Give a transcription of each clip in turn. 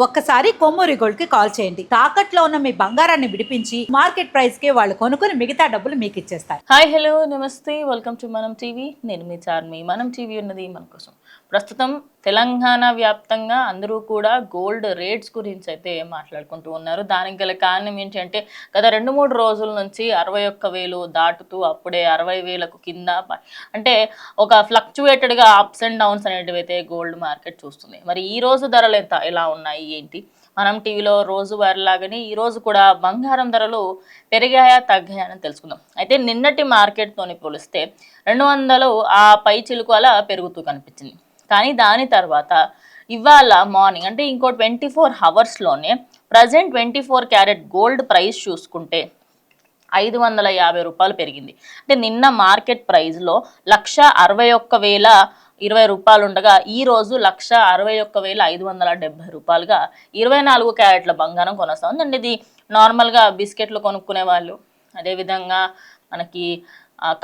ఒక్కసారి కొమ్మూరి గోల్డ్ కి కాల్ చేయండి. తాకట్లో ఉన్న మీ బంగారాన్ని విడిపించి మార్కెట్ ప్రైస్ కి వాళ్ళు కొనుక్కుని మిగతా డబ్బులు మీకు ఇచ్చేస్తారు. హాయ్ హలో నమస్తే, వెల్కమ్ టు మనం టీవీ. నేను మీ చార్మి. మనం టీవీ ఉన్నది మన కోసం. ప్రస్తుతం తెలంగాణ వ్యాప్తంగా అందరూ కూడా గోల్డ్ రేట్స్ గురించి అయితే మాట్లాడుకుంటూ ఉన్నారు. దానికి గల కారణం ఏంటంటే గత 2-3 రోజుల నుంచి 61,000 దాటుతూ అప్పుడే 60,000కు కింద, అంటే ఒక ఫ్లక్చువేటెడ్గా అప్స్ అండ్ డౌన్స్ అనేటివి అయితే గోల్డ్ మార్కెట్ చూస్తుంది. మరి ఈ రోజు ధరలు ఎలా ఉన్నాయి ఏంటి, మనం టీవీలో రోజు వారిలాగానే ఈరోజు కూడా బంగారం ధరలు పెరిగాయా తగ్గాయా అని తెలుసుకుందాం. అయితే నిన్నటి మార్కెట్తోని పోలిస్తే 200 ఆ పై చిలుకు అలా పెరుగుతూ కనిపించింది. కానీ దాని తర్వాత ఇవాళ మార్నింగ్ అంటే ఇంకో 24 అవర్స్లోనే ప్రజెంట్ 24 క్యారెట్ గోల్డ్ ప్రైస్ చూసుకుంటే 550 రూపాయలు పెరిగింది. అంటే నిన్న మార్కెట్ ప్రైస్లో 1,61,020 రూపాయలు ఉండగా ఈరోజు 1,61,570 రూపాయలుగా 24 క్యారెట్ల బంగారం కొనసాగుతుంది. అండ్ ఇది నార్మల్గా బిస్కెట్లు కొనుక్కునే వాళ్ళు, అదేవిధంగా మనకి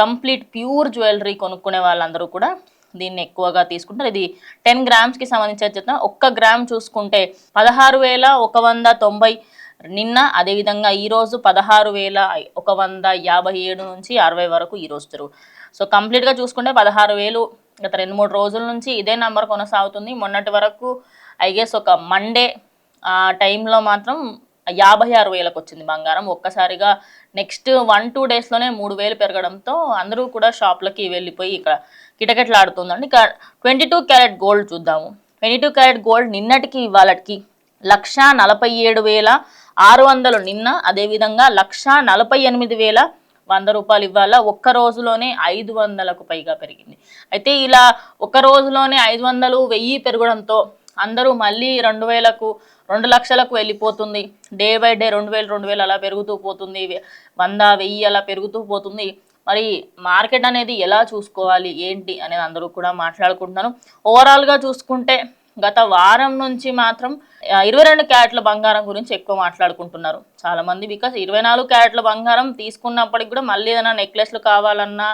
కంప్లీట్ ప్యూర్ జ్యువెలరీ కొనుక్కునే వాళ్ళందరూ కూడా దీన్ని ఎక్కువగా తీసుకుంటారు. ఇది 10 గ్రామ్స్కి సంబంధించి చెప్తాం. 1 గ్రామ్ చూసుకుంటే 16,190 నిన్న, అదేవిధంగా ఈరోజు 16,157 నుంచి 60 వరకు ఈరోజు జరుగు. సో కంప్లీట్గా చూసుకుంటే 16,000 గత 2-3 రోజుల నుంచి ఇదే నెంబర్ కొనసాగుతుంది. మొన్నటి వరకు ఐ గెస్ ఒక మండే ఆ టైంలో మాత్రం 56,000కు వచ్చింది బంగారం. ఒక్కసారిగా నెక్స్ట్ 1-2 డేస్లోనే 3,000 పెరగడంతో అందరూ కూడా షాప్లకి వెళ్ళిపోయి ఇక్కడ కిటకిటలాడుతుందండి. ఇక 22 క్యారెట్ గోల్డ్ చూద్దాము. 22 క్యారెట్ గోల్డ్ నిన్నటికి ఇవాళకి 1,47,600 నిన్న, అదేవిధంగా 1,48,100 రూపాయలు ఇవ్వాల. ఒక్క రోజులోనే 500కు పైగా పెరిగింది. అయితే ఇలా ఒక రోజులోనే 500, 1000 పెరగడంతో అందరూ మళ్ళీ 2,000కు 2 లక్షలకు వెళ్ళిపోతుంది. డే బై డే 2,000 అలా పెరుగుతూ పోతుంది. 100, 1000 అలా పెరుగుతూ పోతుంది. మరి మార్కెట్ అనేది ఎలా చూసుకోవాలి ఏంటి అనేది అందరూ కూడా మాట్లాడుకుంటున్నారు. ఓవరాల్గా చూసుకుంటే గత వారం నుంచి మాత్రం 22 క్యారెట్ల బంగారం గురించి ఎక్కువ మాట్లాడుకుంటున్నారు చాలామంది. బికాస్ 24 క్యారెట్ల బంగారం తీసుకున్నప్పటికి కూడా మళ్ళీ ఏదైనా నెక్లెస్లు కావాలన్నా,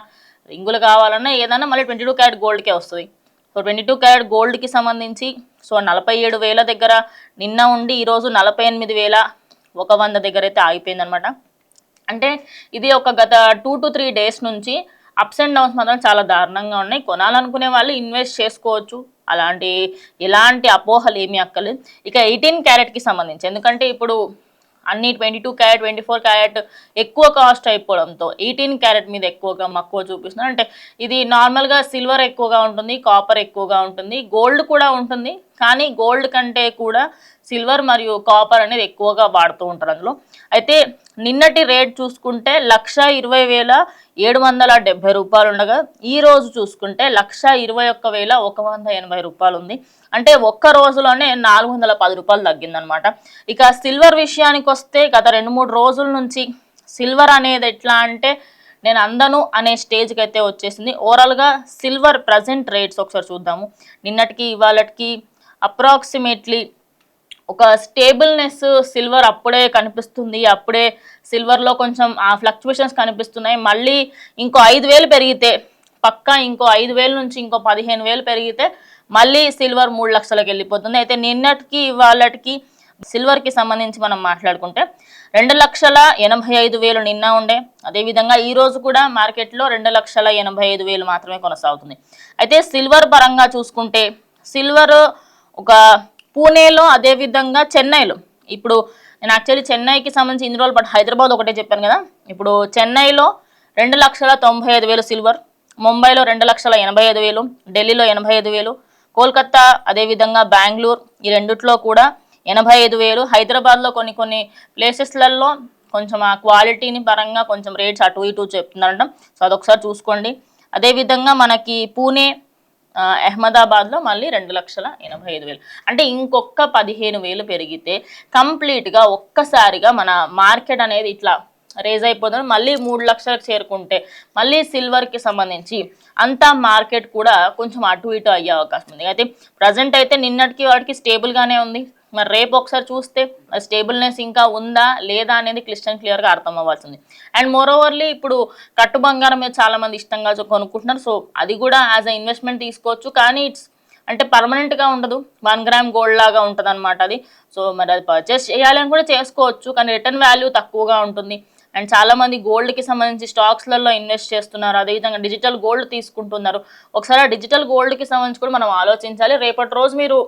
రింగులు కావాలన్నా ఏదైనా మళ్ళీ 22 క్యారెట్ గోల్డ్కే వస్తుంది. సో 22 క్యారెట్ గోల్డ్కి సంబంధించి 47,000 దగ్గర నిన్న ఉండి ఈరోజు 48,100 దగ్గర అయితే ఆగిపోయిందనమాట. అంటే ఇది ఒక గత 2 to 3 డేస్ నుంచి అప్స్ అండ్ డౌన్స్ మాత్రం చాలా దారుణంగా ఉన్నాయి. కొనాలనుకునే వాళ్ళు ఇన్వెస్ట్ చేసుకోవచ్చు, ఎలాంటి అపోహలు ఏమీ అక్కలేదు. ఇక 18 క్యారెట్కి సంబంధించి, ఎందుకంటే ఇప్పుడు అన్ని 22 క్యారెట్ 24 క్యారెట్ ఎక్కువ కాస్ట్ అయిపోవడంతో 18 క్యారెట్ మీద ఎక్కువగా మక్కువ చూపిస్తున్నారు. అంటే ఇది నార్మల్గా సిల్వర్ ఎక్కువగా ఉంటుంది, కాపర్ ఎక్కువగా ఉంటుంది, గోల్డ్ కూడా ఉంటుంది. కానీ గోల్డ్ కంటే కూడా సిల్వర్ మరియు కాపర్ అనేది ఎక్కువగా వాడుతూ ఉంటారు అందులో. అయితే నిన్నటి రేట్ చూసుకుంటే 1,20,770 రూపాయలు ఉండగా ఈరోజు చూసుకుంటే 1,21,180 రూపాయలు ఉంది. అంటే ఒక్క రోజులోనే 410 రూపాయలు తగ్గిందనమాట. ఇక సిల్వర్ విషయానికి వస్తే గత 2-3 రోజుల నుంచి సిల్వర్ అనేది ఎట్లా అంటే నేను అందను అనే స్టేజ్కి అయితే వచ్చేసింది. ఓవరాల్గా సిల్వర్ ప్రజెంట్ రేట్స్ ఒకసారి చూద్దాము. నిన్నటికి ఇవాళకి అప్రాక్సిమేట్లీ ఒక స్టేబుల్నెస్ సిల్వర్ అప్పుడే కనిపిస్తుంది. అప్పుడే సిల్వర్లో కొంచెం ఆ ఫ్లక్చువేషన్స్ కనిపిస్తున్నాయి. మళ్ళీ ఇంకో 5,000 పెరిగితే పక్కా, ఇంకో 5,000 నుంచి ఇంకో 15,000 పెరిగితే మళ్ళీ సిల్వర్ 3 లక్షలకు వెళ్ళిపోతుంది. అయితే నిన్నటికి ఇవాళకి సిల్వర్కి సంబంధించి మనం మాట్లాడుకుంటే 2,85,000 నిన్న ఉండే, అదేవిధంగా ఈరోజు కూడా మార్కెట్లో 2,85,000 మాత్రమే కొనసాగుతుంది. అయితే సిల్వర్ పరంగా చూసుకుంటే సిల్వర్ ఒక పూణేలో, అదేవిధంగా చెన్నైలో, ఇప్పుడు నేను యాక్చువల్లీ చెన్నైకి సంబంధించి ఇన్ని రోజులు బట్ హైదరాబాద్ ఒకటే చెప్పాను కదా. ఇప్పుడు చెన్నైలో 2,95,000 సిల్వర్, ముంబైలో 2,85,000, ఢిల్లీలో 85,000, కోల్కతా అదేవిధంగా బెంగళూరు ఈ రెండిట్లో కూడా 85,000, హైదరాబాద్లో కొన్ని ప్లేసెస్లలో కొంచెం ఆ క్వాలిటీని పరంగా కొంచెం రేట్స్ అటు ఇటు చెప్తున్నారంట. సో అదొకసారి చూసుకోండి. అదేవిధంగా మనకి పూణే, అహ్మదాబాద్లో మళ్ళీ 2,85,000. అంటే ఇంకొక 15,000 పెరిగితే కంప్లీట్గా ఒక్కసారిగా మన మార్కెట్ అనేది ఇట్లా రేజ్ అయిపోతుంది. మళ్ళీ 3 లక్షలకు చేరుకుంటే మళ్ళీ సిల్వర్కి సంబంధించి అంతా మార్కెట్ కూడా కొంచెం అటు ఇటు అయ్యే అవకాశం ఉంది. అయితే ప్రజెంట్ అయితే నిన్నటికి వాటికి స్టేబుల్గానే ఉంది. మరి రేపు ఒకసారి చూస్తే స్టేబుల్నెస్ ఇంకా ఉందా లేదా అనేది క్లియర్గా అర్థం అవ్వాల్సింది. అండ్ మోరోవర్లీ ఇప్పుడు కట్టు బంగారం మీద చాలామంది ఇష్టంగా కొనుక్కుంటున్నారు. సో అది కూడా యాజ్ అ ఇన్వెస్ట్మెంట్ తీసుకోవచ్చు. కానీ ఇట్స్ అంటే పర్మనెంట్గా ఉండదు, 1 గ్రామ్ గోల్డ్ లాగా ఉంటుంది అనమాట అది. సో మరి అది పర్చేస్ చేయాలి అని కూడా చేసుకోవచ్చు, కానీ రిటర్న్ వాల్యూ తక్కువగా ఉంటుంది. అండ్ చాలా మంది గోల్డ్కి సంబంధించి స్టాక్స్లలో ఇన్వెస్ట్ చేస్తున్నారు, అదేవిధంగా డిజిటల్ గోల్డ్ తీసుకుంటున్నారు. ఒకసారి ఆ డిజిటల్ గోల్డ్కి సంబంధించి కూడా మనం ఆలోచించాలి. రేపటి రోజు మీరు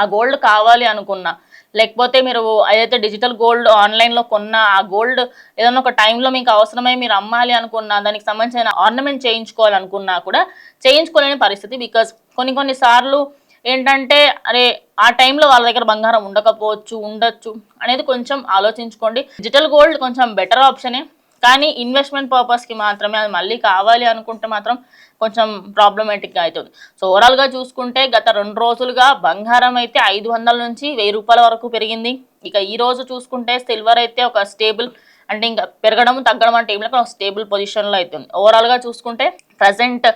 ఆ గోల్డ్ కావాలి అనుకున్నా, లేకపోతే మీరు ఏదైతే డిజిటల్ గోల్డ్ ఆన్లైన్లో కొన్న ఆ గోల్డ్ ఏదైనా ఒక టైంలో మీకు అవసరమై మీరు అమ్మాలి అనుకున్నా, దానికి సంబంధించిన ఆర్నమెంట్ చేయించుకోవాలనుకున్నా కూడా చేయించుకోలేని పరిస్థితి. బికాజ్ కొన్ని సార్లు ఏంటంటే అరే ఆ టైంలో వాళ్ళ దగ్గర బంగారం ఉండకపోవచ్చు, ఉండొచ్చు అనేది కొంచెం ఆలోచించుకోండి. డిజిటల్ గోల్డ్ కొంచెం బెటర్ ఆప్షనే, కానీ ఇన్వెస్ట్మెంట్ పర్పస్కి మాత్రమే. అది మళ్ళీ కావాలి అనుకుంటే మాత్రం కొంచెం ప్రాబ్లమేటిక్గా అవుతుంది. సో ఓవరాల్గా చూసుకుంటే గత 2 రోజులుగా బంగారం అయితే 500 నుంచి 1000 రూపాయల వరకు పెరిగింది. ఇక ఈ రోజు చూసుకుంటే సిల్వర్ అయితే ఒక స్టేబుల్, అంటే ఇంకా పెరగడం తగ్గడం అంటే ఏం లేక ఒక స్టేబుల్ పొజిషన్లో అవుతుంది. ఓవరాల్గా చూసుకుంటే ప్రజెంట్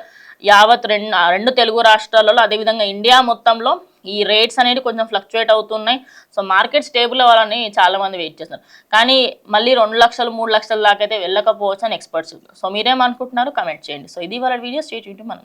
యావత్ రెండు తెలుగు రాష్ట్రాలలో అదేవిధంగా ఇండియా మొత్తంలో ఈ రేట్స్ అనేది కొంచెం ఫ్లక్చువేట్ అవుతున్నాయి. సో మార్కెట్ స్టేబుల్ అవ్వాలని చాలా మంది వెయిట్ చేస్తున్నారు, కానీ మళ్ళీ 2 లక్షలు 3 లక్షల దాకా అయితే వెళ్ళకపోవచ్చు అని ఎక్స్పర్ట్స్. సో మీరేమనుకుంటున్నారు కమెంట్ చేయండి. సో ఇది వాళ్ళ వీడియో. స్టే ట్యూన్డ్ మనం.